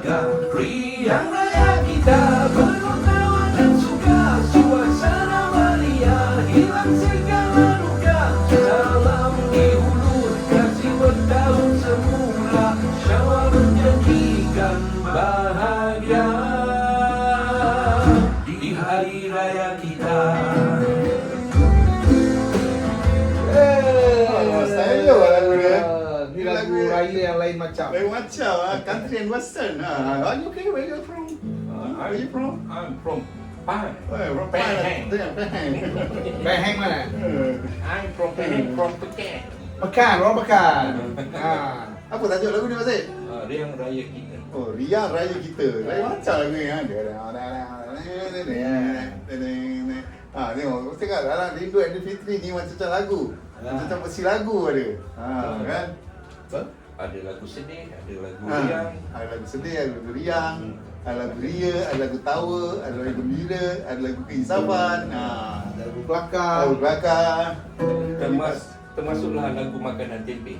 dahaga. Riang raya kita penuh tawa dan suka, suasana meriah hilang segala duka. Salam di hulu kasih bertahun semula, Syawal menjanjikan bahagia di hari raya kita. Style lah lagu dia. Ni lagu raya yang lain macam. Lain macam country and western. Are you okay? Where you from? Where you from? I'm from Pahang. From Penang. Penang. Beheng mana? I'm from Penang, from Phuket. Pekan, orang pekan. Ha. Apa tajuk lagu ni Mas Zaid? Riang raya kita. Oh, Riang Raya Kita. Lain macam lagu ni kan. Tengok, tengok dalam Rindu Aidilfitri ni macam lagu. Macam versi lagu ada. Kan? Ada lagu sedih, ada lagu Ha, riang. ada lagu sedih, ada lagu riang, ada lagu ria, ada lagu tawa, ada lagu gembira, ada lagu keinsafan, Lagu kelakar. lagu belakang. Termasuklah lagu makanan tempe.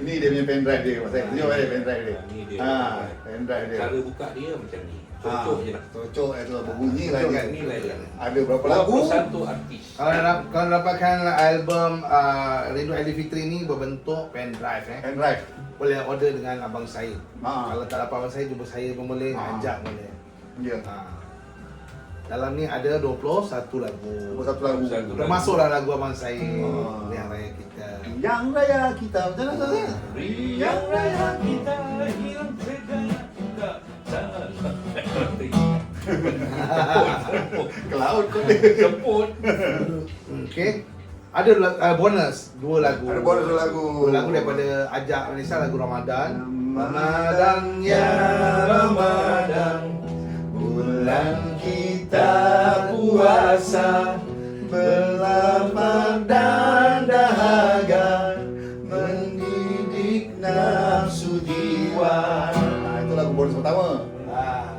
Ini dia punya pendrive dia, Mas. Tunjuk balik pendrive dia. Ni dia. Pendrive dia. Cara buka dia macam ni. Cocok je lah. Cocok itu berbunyi lah dia. Ni lah dia. Ada berapa lagu? 21 artis. Kalau dapatkan album Rindu Aidilfitri ni berbentuk pendrive Pendrive. boleh order dengan Abang Syed. Ha. Kalau tak dapat Abang Syed, jumpa saya pun boleh, ajak boleh. Ya. Dalam ni ada 21 lagu. Satu lagu. Termasuklah lagu Abang Syed, Ah. Riang Raya Kita. Yang Raya Kita. Macam mana tu? Riang raya kita hilang segala duka. Ke laut kau ni. Semput. Okey. Ada bonus 2 lagu. Ada bonus dua lagu. 2 lagu daripada Ajak Malaysia, lagu Ramadan. Ramadan ya Ramadan, bulan kita puasa, berlapar dan dahaga, mendidik nafsu jiwa. Itu lagu bonus pertama.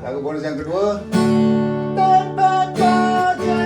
Lagu bonus yang kedua. Tanpa kata.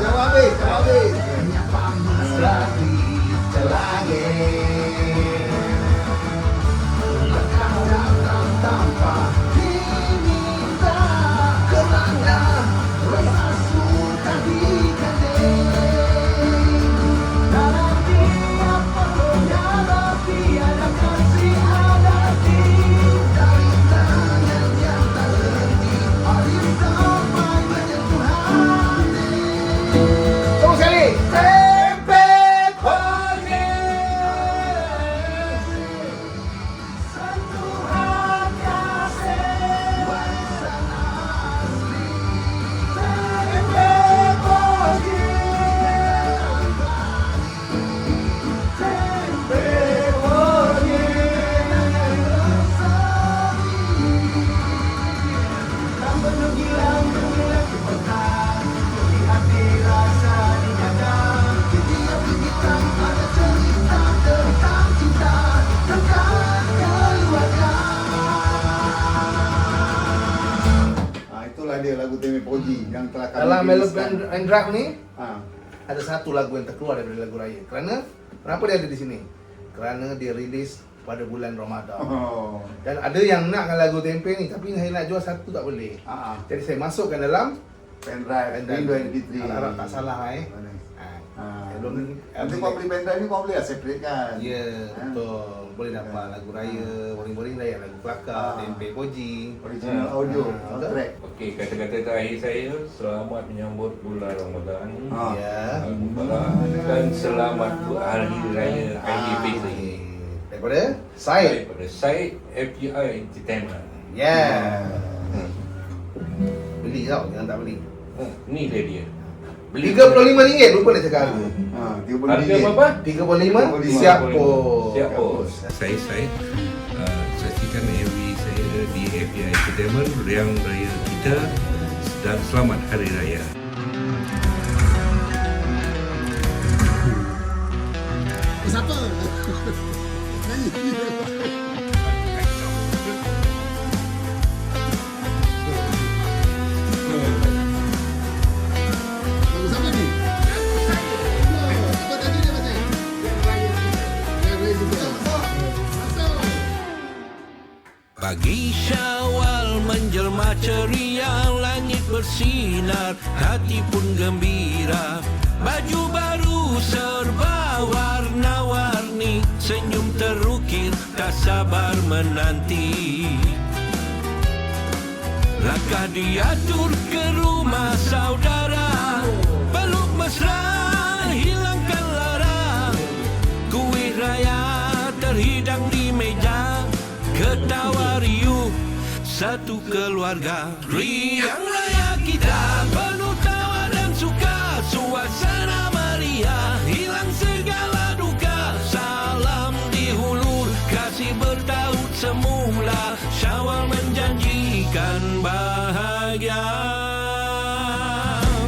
Jawab habis. Terus sekali. Tempe pagi. Sentuhan kasih. Tempe pagi. Tempe pagi. Tak perlu gilang kepekan. Di hati rasa dijaga. Di tiap bintang ada cerita tentang cinta, tentang keluarga. Itulah dia lagu Tempe Poji yang telah kami Dalam Melody riliskan. and Drive ni Ha. ada satu lagu yang terkeluar daripada lagu raya. Kenapa dia ada di sini? Kerana dia rilis pada bulan Ramadan. Oh. Dan ada yang nak dengan lagu Tempe ni, tapi saya nak jual satu tak boleh. Ha. Jadi saya masukkan dalam Pendrive, rindu Aidilfitri. Harap tak salah belum Nanti kau beli pendrive ni kau boleh lah separate kan? Ya, betul. Boleh dapat lagu raya, boring-boring raya, lagu kelakar, tempe poji. Original audio, soundtrack. Okey, kata-kata terakhir saya, selamat menyambut bulan Ramadan. Ya. Dan selamat Hari Raya Aidilfitri. Daripada Syed. Daripada Syed FGI Entertainment. Ya. Beli tau, jangan tak beli. Ni dia. RM35, lupa nak cakap harga. Harga berapa? RM35, siap pos. Siap pos. Saya saksikan MV saya di FGI Entertainment, Riang Raya kita, dan selamat Hari Raya. Siapa? Nyanyi. Lagu siapa ni? Apa tadi dia macam? Yang Raya juga. Pagi Syawal menjelma ceria, langit bersinar, hati pun gembira. Baju baru serba warna-warni, senyum terukir, tak sabar menanti. Langkah diatur ke rumah saudara, peluk mesra, hilangkan lara. Kuih raya terhidang di meja, ketawa riuh satu keluarga. Riang raya kita penuh